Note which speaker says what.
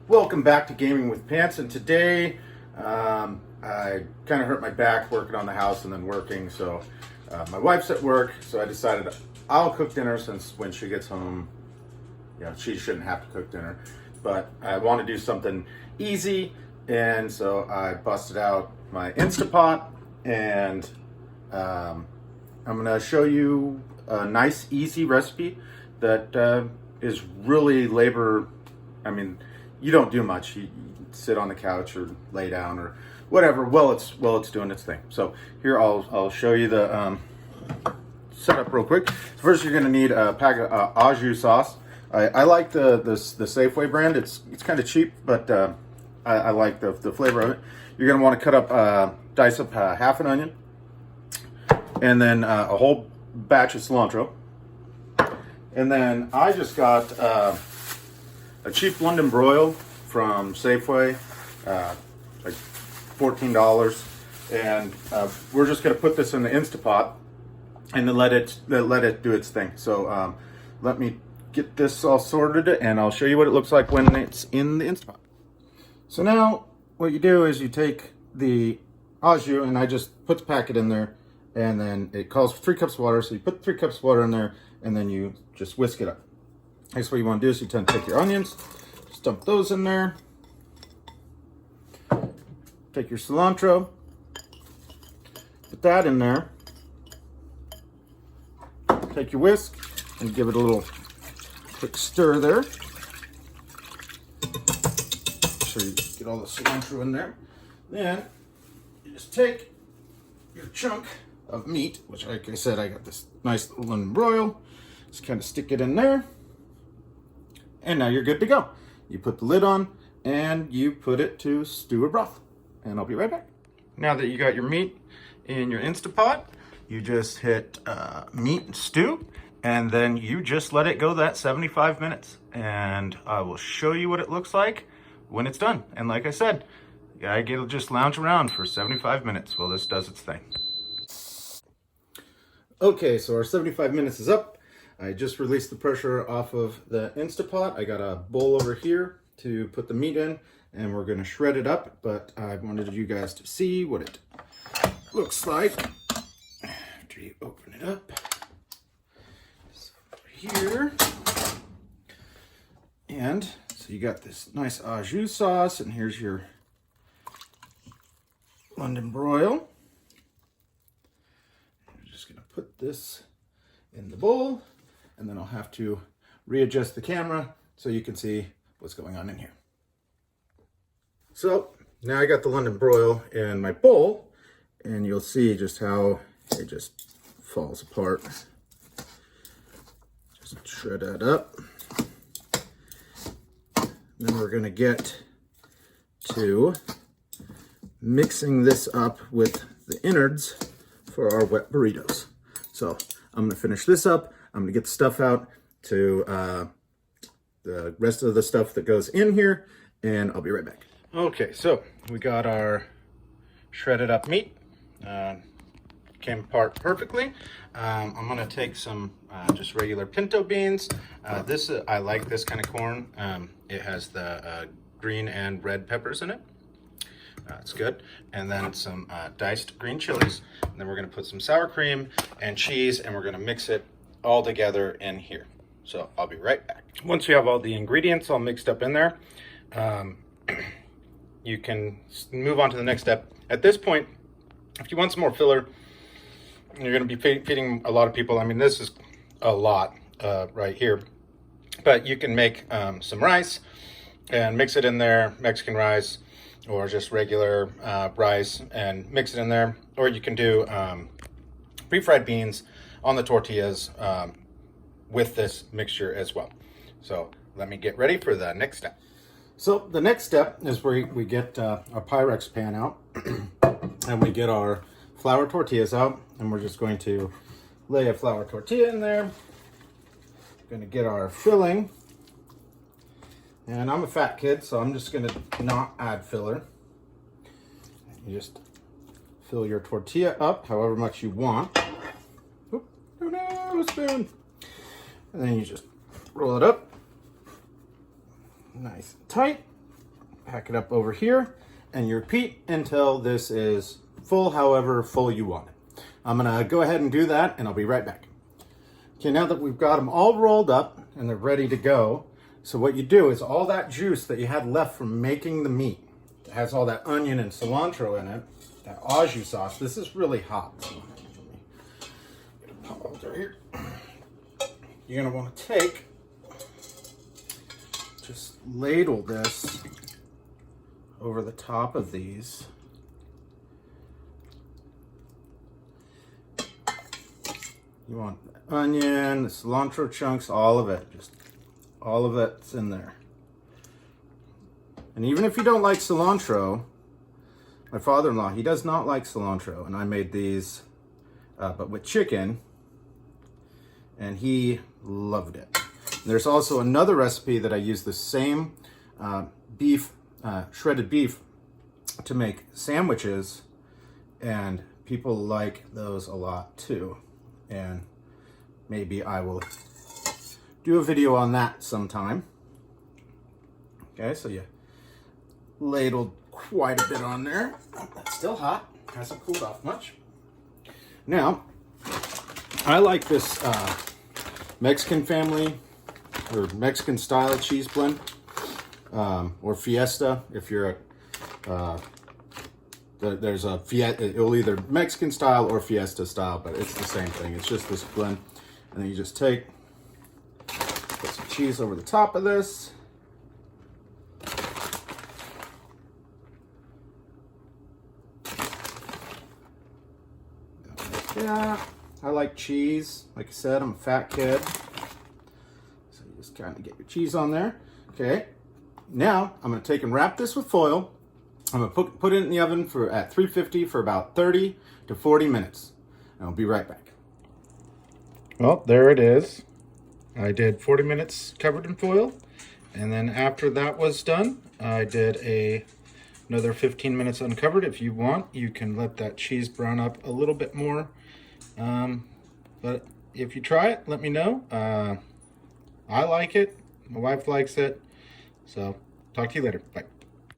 Speaker 1: Welcome back to Gaming with Pants, and today I kind of hurt my back working on the house and then working, so my wife's at work, so I decided I'll cook dinner since when she gets home, she shouldn't have to cook dinner, but I want to do something easy, and so I busted out my Instapot, and I'm going to show you a nice, easy recipe that is really you don't do much. You sit on the couch or lay down or whatever while it's doing its thing. So here I'll show you the setup real quick. First, you're going to need a pack of au jus sauce. I like the Safeway brand. It's kind of cheap, but I like the flavor of it. You're going to want to cut up, dice up half an onion, and then a whole batch of cilantro. And then I just got a cheap London broil from Safeway, like $14, and we're just gonna put this in the Instapot and then let it do its thing. So let me get this all sorted, and I'll show you what it looks like when it's in the Instapot. So now what you do is you take the au jus, and I just put the packet in there, and then it calls for 3 cups of water. So you put 3 cups of water in there, and then you just whisk it up. That's what you want to do. So you tend to take your onions, just dump those in there. Take your cilantro, put that in there. Take your whisk and give it a little quick stir there. Make sure you get all the cilantro in there. Then you just take your chunk of meat, which, like I said, I got this nice little London broil. Just kind of stick it in there. And now you're good to go. You put the lid on and you put it to stew or broth. And I'll be right back. Now that you got your meat in your Instapot, you just hit meat and stew, and then you just let it go that 75 minutes. And I will show you what it looks like when it's done. And like I said, it'll just lounge around for 75 minutes while this does its thing. Okay, so our 75 minutes is up. I just released the pressure off of the Instapot. I got a bowl over here to put the meat in, and we're going to shred it up, but I wanted you guys to see what it looks like after you open it up. So over here. And so you got this nice au jus sauce, and here's your London broil. I'm just going to put this in the bowl, and then I'll have to readjust the camera so you can see what's going on in here. So now I got the London broil in my bowl, and you'll see just how it just falls apart. Just shred that up. Then we're gonna get to mixing this up with the innards for our wet burritos. So I'm gonna finish this up. I'm gonna get the stuff out to the rest of the stuff that goes in here, and I'll be right back. Okay, so we got our shredded up meat. Came apart perfectly. I'm gonna take some just regular pinto beans. I like this kind of corn. It has the green and red peppers in it. It's good. And then some diced green chilies. And then we're gonna put some sour cream and cheese, and we're gonna mix it all together in here. So I'll be right back. Once you have all the ingredients all mixed up in there, you can move on to the next step. At this point, if you want some more filler, you're going to be feeding a lot of people. I mean, this is a lot right here. But you can make some rice and mix it in there, Mexican rice, or just regular rice, and mix it in there. Or you can do pre-fried beans on the tortillas with this mixture as well. So let me get ready for the next step. So the next step is where we get our Pyrex pan out and we get our flour tortillas out, and we're just going to lay a flour tortilla in there. We're going to get our filling, and I'm a fat kid, so I'm just going to not add filler. You just fill your tortilla up however much you want. Oop, no, spoon. And then you just roll it up nice and tight. Pack it up over here, and you repeat until this is full, however full you want it. I'm gonna go ahead and do that, and I'll be right back. Okay, now that we've got them all rolled up and they're ready to go, so what you do is all that juice that you had left from making the meat, it has all that onion and cilantro in it, that au jus sauce. This is really hot. So get a pot over here. You're gonna want to take, just ladle this over the top of these. You want the onion, the cilantro chunks, all of it. Just all of it's in there. And even if you don't like cilantro, my father-in-law, he does not like cilantro. And I made these, but with chicken, and he loved it. And there's also another recipe that I use the same beef, shredded beef, to make sandwiches, and people like those a lot too. And maybe I will do a video on that sometime. Okay, so you ladled quite a bit on there. That's still hot, hasn't cooled off much. Now, I like this Mexican family or Mexican style cheese blend, or Fiesta. If you're there's a Fiesta, it'll either Mexican style or Fiesta style, but it's the same thing. It's just this blend. And then you just put some cheese over the top of this. Yeah, I like cheese. Like I said, I'm a fat kid. So you just kind of get your cheese on there. Okay, now I'm going to take and wrap this with foil. I'm going to put it in the oven at 350 for about 30 to 40 minutes. And I'll be right back. Well, there it is. I did 40 minutes covered in foil. And then after that was done, I did another 15 minutes uncovered. If you want, you can let that cheese brown up a little bit more. But if you try it, let me know. I like it. My wife likes it. So talk to you later. Bye.